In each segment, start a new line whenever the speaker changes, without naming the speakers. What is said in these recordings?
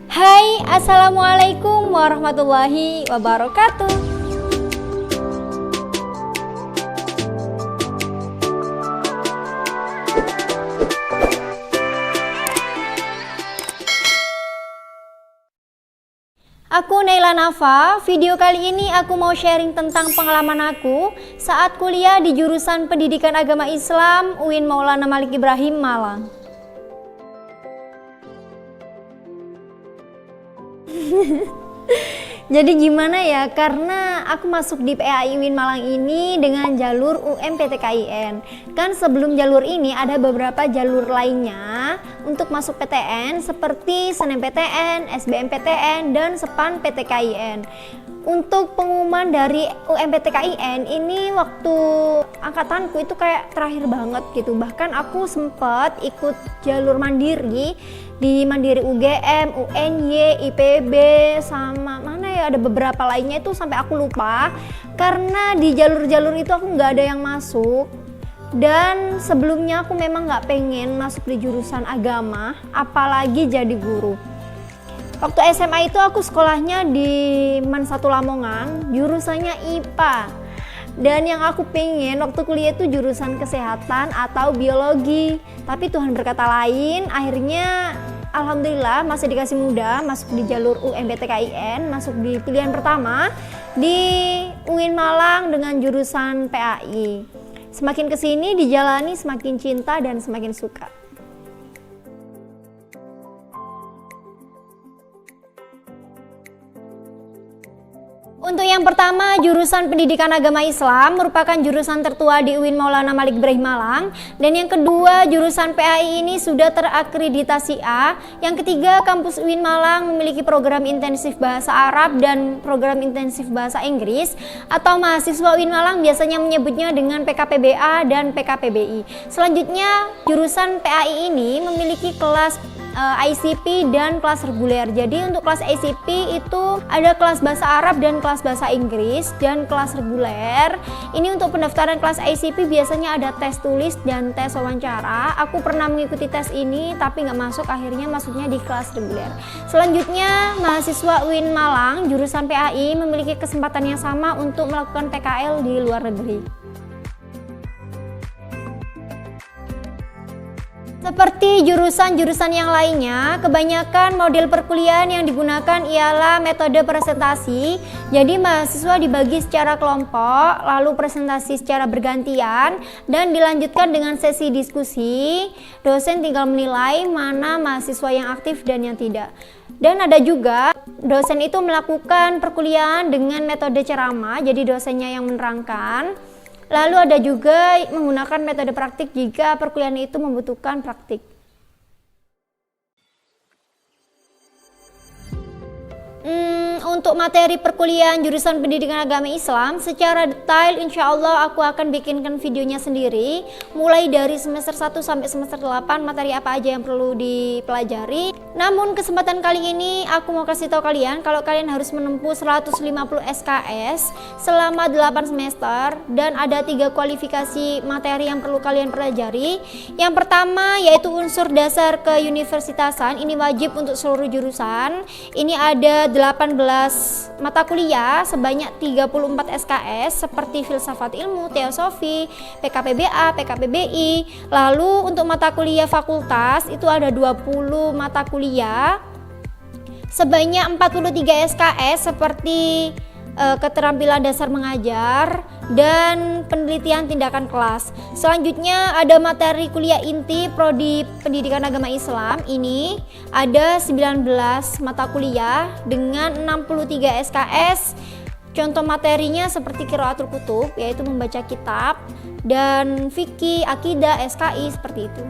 Hai, Assalamualaikum warahmatullahi wabarakatuh. Aku Naila Nafa. Video kali ini aku mau sharing tentang pengalaman aku saat kuliah di jurusan Pendidikan Agama Islam UIN Maulana Malik Ibrahim Malang. Jadi gimana ya, karena aku masuk di PAI UIN Malang ini dengan jalur UMPTKIN. Kan sebelum jalur ini ada beberapa jalur lainnya untuk masuk PTN seperti SNMPTN, SBMPTN, dan SEPAN PTKIN. Untuk pengumuman dari UMPTKIN ini waktu angkatanku itu kayak terakhir banget gitu. Bahkan aku sempat ikut jalur mandiri di Mandiri UGM, UNY, IPB, sama mana ya, ada beberapa lainnya itu sampai aku lupa. Karena di jalur-jalur itu aku nggak ada yang masuk. Dan sebelumnya aku memang nggak pengen masuk di jurusan agama, apalagi jadi guru. Waktu SMA itu aku sekolahnya di MAN 1 Lamongan, jurusannya IPA. Dan yang aku pengen waktu kuliah itu jurusan kesehatan atau biologi. Tapi Tuhan berkata lain, akhirnya alhamdulillah masih dikasih mudah masuk di jalur UMPTKIN, masuk di pilihan pertama di UIN Malang dengan jurusan PAI. Semakin kesini dijalani semakin cinta dan semakin suka. Untuk yang pertama, jurusan Pendidikan Agama Islam merupakan jurusan tertua di UIN Maulana Malik Ibrahim Malang. Dan yang kedua, jurusan PAI ini sudah terakreditasi A. Yang ketiga, kampus UIN Malang memiliki program intensif bahasa Arab dan program intensif bahasa Inggris, atau mahasiswa UIN Malang biasanya menyebutnya dengan PKPBA dan PKPBI. Selanjutnya, jurusan PAI ini memiliki kelas ICP dan kelas reguler. Jadi untuk kelas ICP itu ada kelas bahasa Arab dan kelas bahasa Inggris, dan kelas reguler ini untuk pendaftaran kelas ICP biasanya ada tes tulis dan tes wawancara. Aku pernah mengikuti tes ini tapi nggak masuk, akhirnya masuknya di kelas reguler. Selanjutnya, mahasiswa UIN Malang jurusan PAI memiliki kesempatan yang sama untuk melakukan PKL di luar negeri. Seperti jurusan-jurusan yang lainnya, kebanyakan model perkuliahan yang digunakan ialah metode presentasi. Jadi mahasiswa dibagi secara kelompok, lalu presentasi secara bergantian, dan dilanjutkan dengan sesi diskusi. Dosen tinggal menilai mana mahasiswa yang aktif dan yang tidak. Dan ada juga dosen itu melakukan perkuliahan dengan metode ceramah, jadi dosennya yang menerangkan. Lalu ada juga menggunakan metode praktik jika perkuliahan itu membutuhkan praktik. Untuk materi perkuliahan jurusan Pendidikan Agama Islam secara detail insya Allah aku akan bikinkan videonya sendiri, mulai dari semester 1 sampai semester 8 materi apa aja yang perlu dipelajari. Namun kesempatan kali ini aku mau kasih tahu kalian kalau kalian harus menempuh 150 SKS selama 8 semester, dan ada 3 kualifikasi materi yang perlu kalian pelajari. Yang pertama yaitu unsur dasar keuniversitasan, ini wajib untuk seluruh jurusan. Ini ada 18 mata kuliah sebanyak 34 SKS seperti filsafat ilmu, teosofi, PKPBA, PKPBI. Lalu untuk mata kuliah fakultas itu ada 20 mata kuliah sebanyak 43 SKS seperti keterampilan dasar mengajar dan penelitian tindakan kelas. Selanjutnya ada materi kuliah inti prodi Pendidikan Agama Islam. Ini ada 19 mata kuliah dengan 63 SKS. Contoh materinya seperti Qiraatul Kutub, yaitu membaca kitab, dan fikih, akidah, SKI, seperti itu.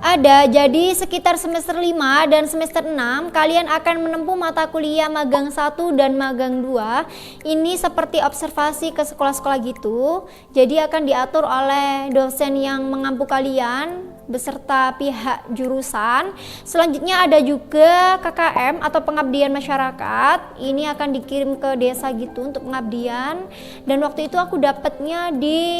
Ada, jadi sekitar semester 5 dan semester 6 kalian akan menempuh mata kuliah magang 1 dan magang 2. Ini seperti observasi ke sekolah-sekolah gitu. Jadi akan diatur oleh dosen yang mengampu kalian beserta pihak jurusan. Selanjutnya ada juga KKM atau pengabdian masyarakat. Ini akan dikirim ke desa gitu untuk pengabdian. Dan waktu itu aku dapatnya di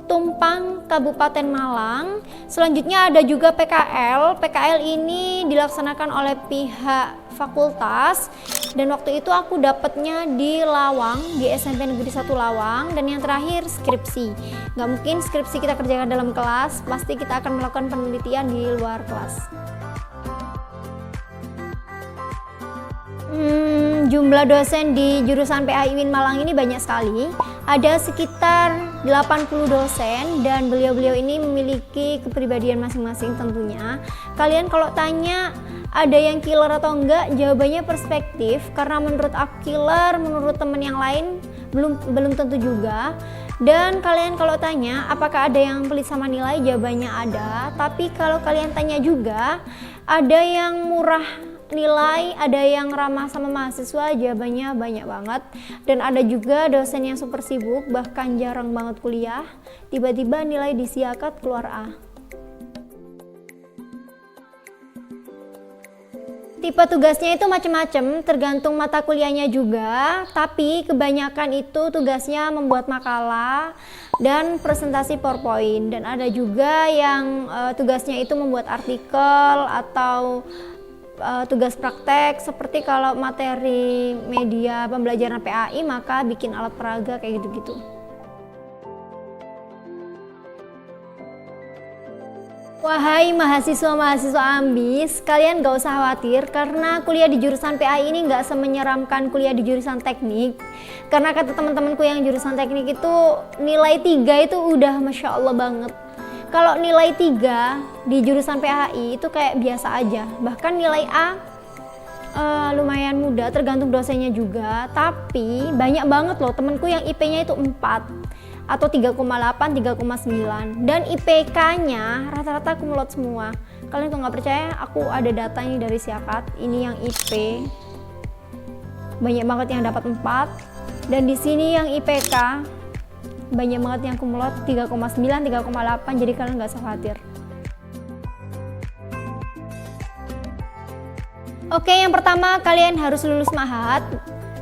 Tumpang, Kabupaten Malang. Selanjutnya ada juga PKL. PKL ini dilaksanakan oleh pihak fakultas, dan waktu itu aku dapatnya di Lawang, di SMP Negeri 1 Lawang. Dan yang terakhir skripsi. Gak mungkin skripsi kita kerjakan dalam kelas, pasti kita akan melakukan penelitian di luar kelas. Jumlah dosen di jurusan PAI UIN Malang ini banyak sekali. Ada sekitar 80 dosen dan beliau-beliau ini memiliki kepribadian masing-masing tentunya. Kalian kalau tanya ada yang killer atau enggak, jawabannya perspektif, karena menurut aku killer, menurut temen yang lain belum tentu juga. Dan kalian kalau tanya apakah ada yang pelit sama nilai, jawabannya ada. Tapi kalau kalian tanya juga, ada yang murah nilai, ada yang ramah sama mahasiswa, jawabannya banyak banget. Dan ada juga dosen yang super sibuk, bahkan jarang banget kuliah, tiba-tiba nilai disiakat keluar A. Tipe tugasnya itu macam-macam, tergantung mata kuliahnya juga, tapi kebanyakan itu tugasnya membuat makalah dan presentasi PowerPoint. Dan ada juga yang tugasnya itu membuat artikel atau tugas praktek, seperti kalau materi media pembelajaran PAI maka bikin alat peraga kayak gitu-gitu. Wahai mahasiswa-mahasiswa ambis, kalian gak usah khawatir karena kuliah di jurusan PAI ini gak semenyeramkan kuliah di jurusan teknik. Karena kata teman-temanku yang jurusan teknik itu nilai 3 itu udah Masya Allah banget. Kalau nilai 3 di jurusan PAI itu kayak biasa aja. Bahkan nilai A lumayan mudah, tergantung dosennya juga. Tapi banyak banget loh temenku yang IP-nya itu 4 atau 3,8, 3,9. Dan IPK-nya rata-rata kumlot semua. Kalian kalau nggak percaya, aku ada datanya dari Siakat. Ini yang IP. Banyak banget yang dapat 4. Dan di sini yang IPK banyak banget yang kumlot 3,9, 3,8, jadi kalian nggak usah khawatir. Oke, yang pertama kalian harus lulus Mahat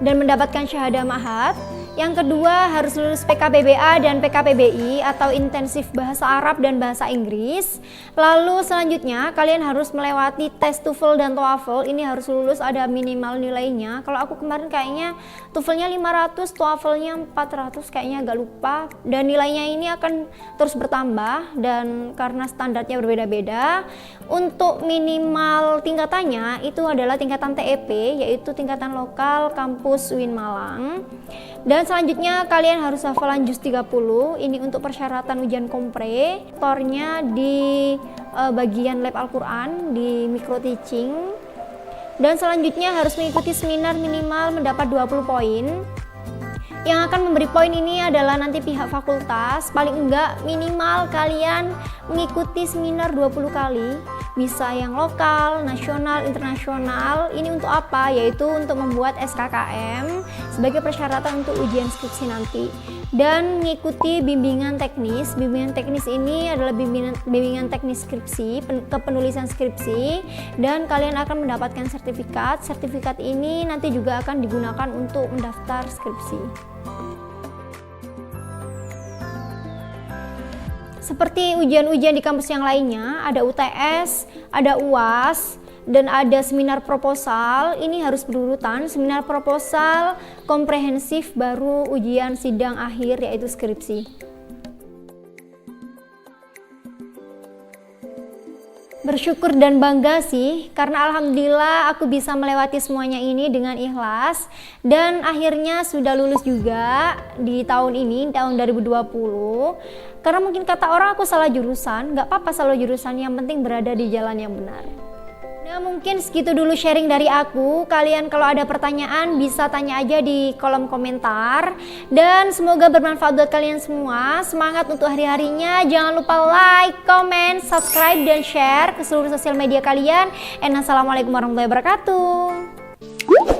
dan mendapatkan syahadah Mahat. Yang kedua harus lulus PKBBA dan PKPBI atau intensif bahasa Arab dan bahasa Inggris. Lalu selanjutnya kalian harus melewati tes TOEFL dan TOEFL. Ini harus lulus, ada minimal nilainya. Kalau aku kemarin kayaknya TOEFL-nya 500, TOEFL-nya 400, kayaknya agak lupa. Dan nilainya ini akan terus bertambah dan karena standarnya berbeda-beda. Untuk minimal tingkatannya itu adalah tingkatan TEP, yaitu tingkatan lokal kampus UIN Malang. Dan selanjutnya kalian harus hafalan juz 30. Ini untuk persyaratan ujian kompre. Tornya di bagian lab Al-Quran di micro teaching. Dan selanjutnya harus mengikuti seminar minimal mendapat 20 poin. Yang akan memberi poin ini adalah nanti pihak fakultas. Paling enggak minimal kalian mengikuti seminar 20 kali. Bisa yang lokal, nasional, internasional. Ini untuk apa? Yaitu untuk membuat SKKM sebagai persyaratan untuk ujian skripsi nanti. Dan mengikuti bimbingan teknis. Bimbingan teknis ini adalah bimbingan teknis skripsi, kepenulisan skripsi. Dan kalian akan mendapatkan sertifikat. Sertifikat ini nanti juga akan digunakan untuk mendaftar skripsi. Seperti ujian-ujian di kampus yang lainnya, ada UTS, ada UAS, dan ada seminar proposal. Ini harus berurutan, seminar proposal komprehensif, baru ujian sidang akhir yaitu skripsi. Bersyukur dan bangga sih, karena alhamdulillah aku bisa melewati semuanya ini dengan ikhlas. Dan akhirnya sudah lulus juga di tahun ini, tahun 2020. Karena mungkin kata orang aku salah jurusan, gak apa-apa salah jurusan, yang penting berada di jalan yang benar. Nah, mungkin segitu dulu sharing dari aku. Kalian kalau ada pertanyaan bisa tanya aja di kolom komentar. Dan semoga bermanfaat buat kalian semua. Semangat untuk hari-harinya. Jangan lupa like, comment, subscribe, dan share ke seluruh sosial media kalian. And assalamualaikum warahmatullahi wabarakatuh.